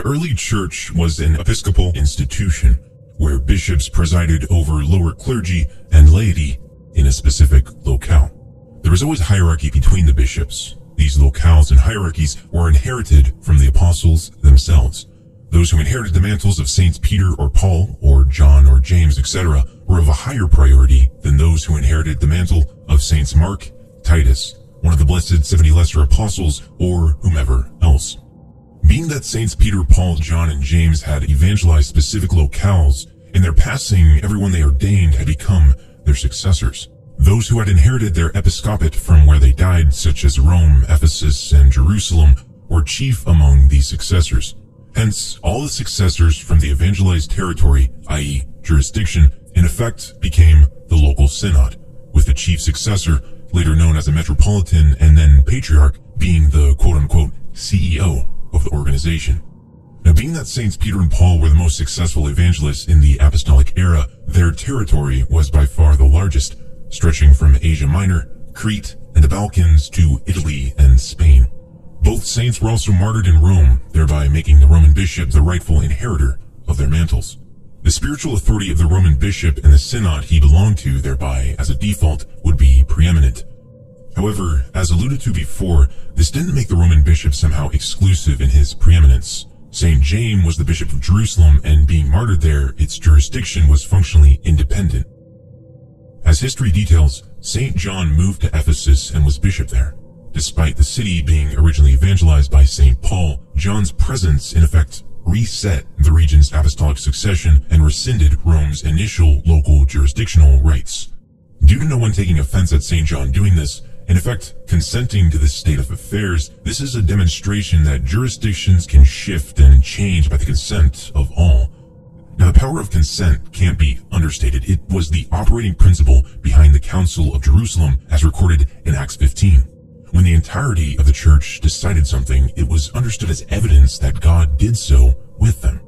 early church was an episcopal institution where bishops presided over lower clergy and laity in a specific locale. There was always hierarchy between the bishops. These locales and hierarchies were inherited from the apostles themselves. Those who inherited the mantles of Saints Peter or Paul or John or James, etc., were of a higher priority than those who inherited the mantle of Saints Mark, Titus, one of the blessed 70 lesser apostles, or whomever else. Being that Saints Peter, Paul, John, and James had evangelized specific locales, in their passing everyone they ordained had become their successors. Those who had inherited their episcopate from where they died, such as Rome, Ephesus, and Jerusalem, were chief among these successors. Hence, all the successors from the evangelized territory, i.e. jurisdiction, in effect became the local synod, with the chief successor, later known as a metropolitan and then patriarch, being the quote-unquote CEO of the organization. Now, being that Saints Peter and Paul were the most successful evangelists in the apostolic era, their territory was by far the largest, stretching from Asia Minor, Crete, and the Balkans to Italy and Spain. Both saints were also martyred in Rome, thereby making the Roman bishop the rightful inheritor of their mantles. The spiritual authority of the Roman bishop and the synod he belonged to, thereby, as a default, would be preeminent. However, as alluded to before, this didn't make the Roman bishop somehow exclusive in his preeminence. Saint James was the bishop of Jerusalem, and being martyred there, its jurisdiction was functionally independent. As history details, Saint John moved to Ephesus and was bishop there. Despite the city being originally evangelized by Saint Paul, John's presence in effect reset the region's apostolic succession and rescinded Rome's initial local jurisdictional rights. Due to no one taking offense at Saint John doing this, in effect consenting to this state of affairs, this is a demonstration that jurisdictions can shift and change by the consent of all. Now, the power of consent can't be understated. It was the operating principle behind the Council of Jerusalem as recorded in Acts 15. When the entirety of the church decided something, it was understood as evidence that God did so with them.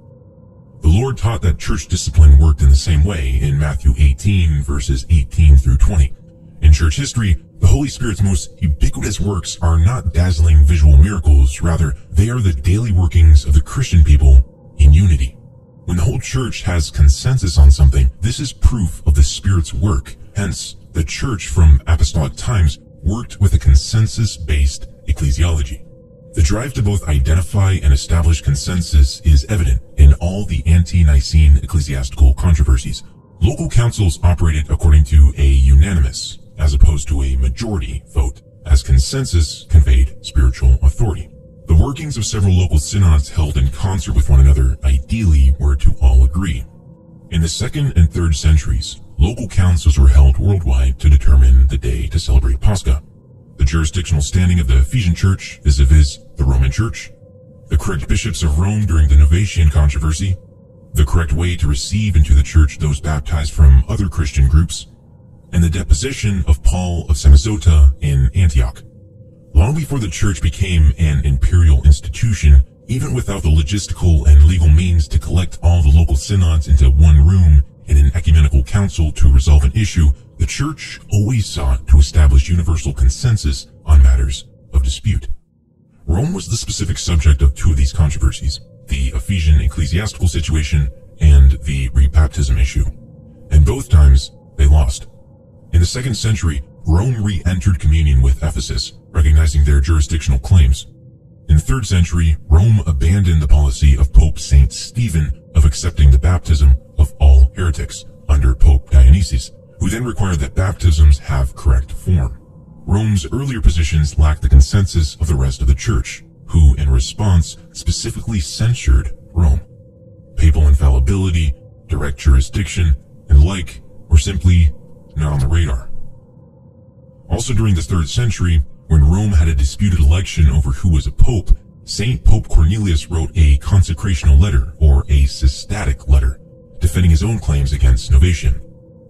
The Lord taught that church discipline worked in the same way in Matthew 18, verses 18 through 20. In church history, the Holy Spirit's most ubiquitous works are not dazzling visual miracles, rather, they are the daily workings of the Christian people in unity. When the whole church has consensus on something, this is proof of the Spirit's work. Hence, the church from apostolic times worked with a consensus-based ecclesiology. The drive to both identify and establish consensus is evident in all the ante-Nicene ecclesiastical controversies. Local councils operated according to a unanimous, as opposed to a majority vote, as consensus conveyed spiritual authority. The workings of several local synods held in concert with one another ideally were to all agree. In the 2nd and 3rd centuries, local councils were held worldwide to determine the day to celebrate Pascha, the jurisdictional standing of the Ephesian Church vis-a-vis the Roman Church, the correct bishops of Rome during the Novatian controversy, the correct way to receive into the church those baptized from other Christian groups, and the deposition of Paul of Samosata in Antioch. Long before the church became an imperial institution, even without the logistical and legal means to collect all the local synods into one room in an ecumenical council to resolve an issue, the church always sought to establish universal consensus on matters of dispute. Rome was the specific subject of two of these controversies, the Ephesian ecclesiastical situation and the rebaptism issue. And both times, they lost. In the 2nd century, Rome re-entered communion with Ephesus, recognizing their jurisdictional claims. In the 3rd century, Rome abandoned the policy of Pope Saint Stephen of accepting the baptism of all heretics under Pope Dionysius, who then required that baptisms have correct form. Rome's earlier positions lacked the consensus of the rest of the church, who in response specifically censured Rome. Papal infallibility, direct jurisdiction, and the like were simply not on the radar. Also during the 3rd century, when Rome had a disputed election over who was a pope, Saint Pope Cornelius wrote a consecrational letter, or a systatic letter, defending his own claims against Novatian.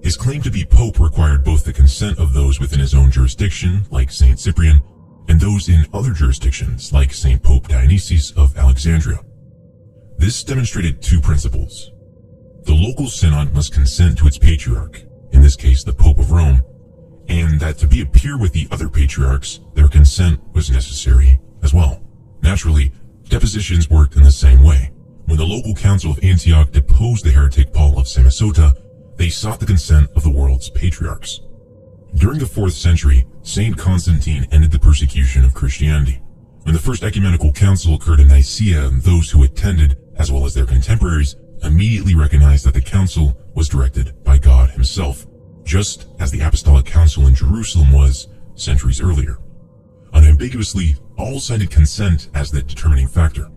His claim to be pope required both the consent of those within his own jurisdiction, like Saint Cyprian, and those in other jurisdictions, like Saint Pope Dionysius of Alexandria. This demonstrated two principles. The local synod must consent to its patriarch, in this case the Pope of Rome, and that to be a peer with the other patriarchs, their consent was necessary as well. Naturally, depositions worked in the same way. When the local council of Antioch deposed the heretic Paul of Samosata, they sought the consent of the world's patriarchs. During the 4th century, Saint Constantine ended the persecution of Christianity. When the First Ecumenical Council occurred in Nicaea, those who attended, as well as their contemporaries, immediately recognized that the council was directed by God himself, just as the Apostolic Council in Jerusalem was centuries earlier. Unambiguously, all cited consent as the determining factor.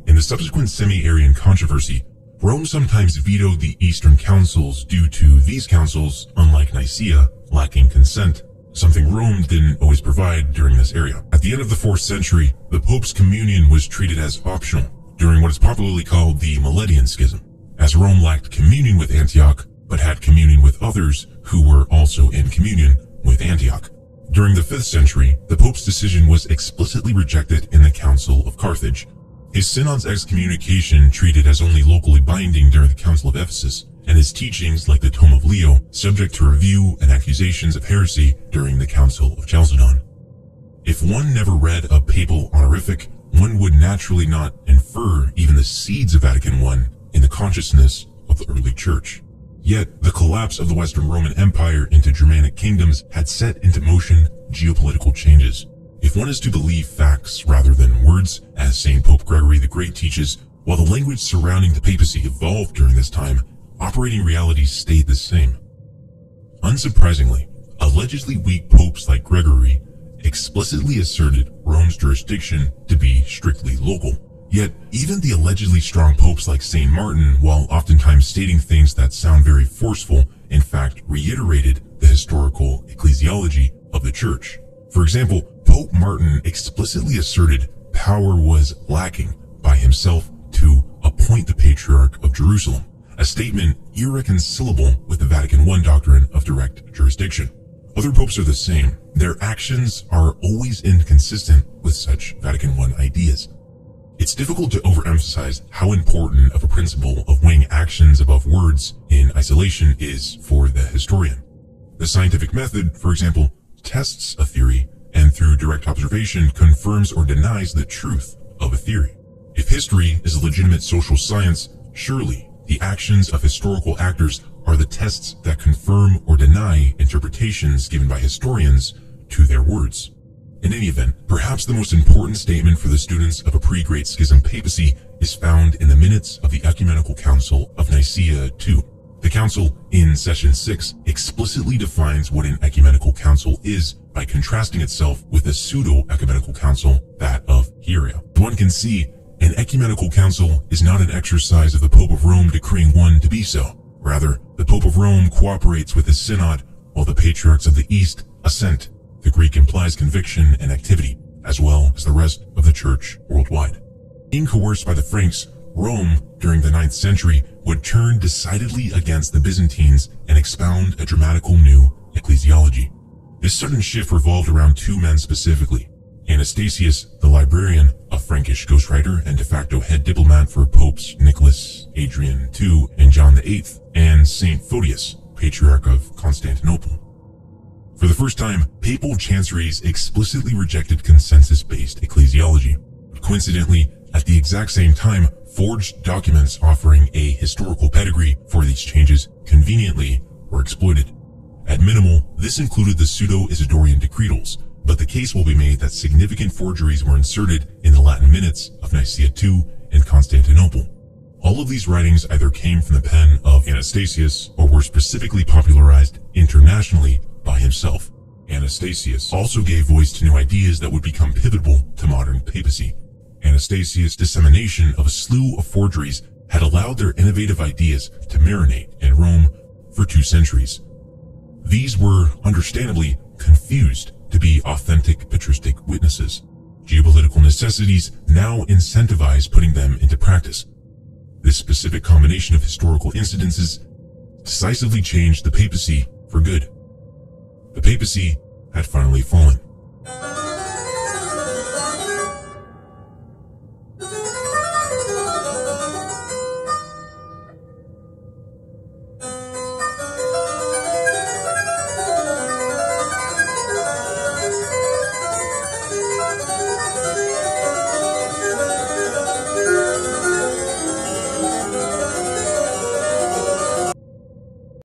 In the subsequent semi-Arian controversy, Rome sometimes vetoed the Eastern councils due to these councils, unlike Nicaea, lacking consent, something Rome didn't always provide during this era. At the end of the 4th century, the Pope's communion was treated as optional during what is popularly called the Millennian Schism, as Rome lacked communion with Antioch, but had communion with others who were also in communion with Antioch. During the 5th century, the Pope's decision was explicitly rejected in the Council of Carthage. His synod's excommunication treated as only locally binding during the Council of Ephesus, and his teachings, like the Tome of Leo, subject to review and accusations of heresy during the Council of Chalcedon. If one never read a papal honorific, one would naturally not infer even the seeds of Vatican I in the consciousness of the early Church. Yet, the collapse of the Western Roman Empire into Germanic kingdoms had set into motion geopolitical changes. If one is to believe facts rather than words, as St. Pope Gregory the Great teaches, while the language surrounding the papacy evolved during this time, operating realities stayed the same. Unsurprisingly, allegedly weak popes like Gregory explicitly asserted Rome's jurisdiction to be strictly local. Yet, even the allegedly strong popes like St. Martin, while oftentimes stating things that sound very forceful, in fact reiterated the historical ecclesiology of the Church. For example, Pope Martin explicitly asserted power was lacking by himself to appoint the Patriarch of Jerusalem, a statement irreconcilable with the Vatican I doctrine of direct jurisdiction. Other popes are the same. Their actions are always inconsistent with such Vatican I ideas. It's difficult to overemphasize how important of a principle of weighing actions above words in isolation is for the historian. The scientific method, for example, tests a theory and through direct observation confirms or denies the truth of a theory. If history is a legitimate social science, surely the actions of historical actors are the tests that confirm or deny interpretations given by historians to their words. In any event, perhaps the most important statement for the students of a pre-Great Schism papacy is found in the minutes of the Ecumenical Council of Nicaea II. The council, in session 6, explicitly defines what an ecumenical council is by contrasting itself with a pseudo-ecumenical council, that of Hieria. One can see, an ecumenical council is not an exercise of the Pope of Rome decreeing one to be so. Rather, the Pope of Rome cooperates with his synod, while the patriarchs of the East assent. The Greek implies conviction and activity, as well as the rest of the Church worldwide. Being coerced by the Franks, Rome, during the 9th century, would turn decidedly against the Byzantines and expound a dramatical new ecclesiology. This sudden shift revolved around two men specifically: Anastasius, the librarian, a Frankish ghostwriter and de facto head diplomat for Popes Nicholas, Adrian II, and John VIII, and Saint Photius, Patriarch of Constantinople. For the first time, papal chanceries explicitly rejected consensus-based ecclesiology. Coincidentally, at the exact same time, forged documents offering a historical pedigree for these changes conveniently were exploited. At minimal, this included the pseudo-Isidorian decretals, but the case will be made that significant forgeries were inserted in the Latin minutes of Nicaea II and Constantinople. All of these writings either came from the pen of Anastasius or were specifically popularized internationally by himself. Anastasius also gave voice to new ideas that would become pivotal to modern papacy. Anastasius' dissemination of a slew of forgeries had allowed their innovative ideas to marinate in Rome for 2 centuries. These were, understandably, confused to be authentic patristic witnesses. Geopolitical necessities now incentivized putting them into practice. This specific combination of historical incidences decisively changed the papacy for good. The papacy had finally fallen.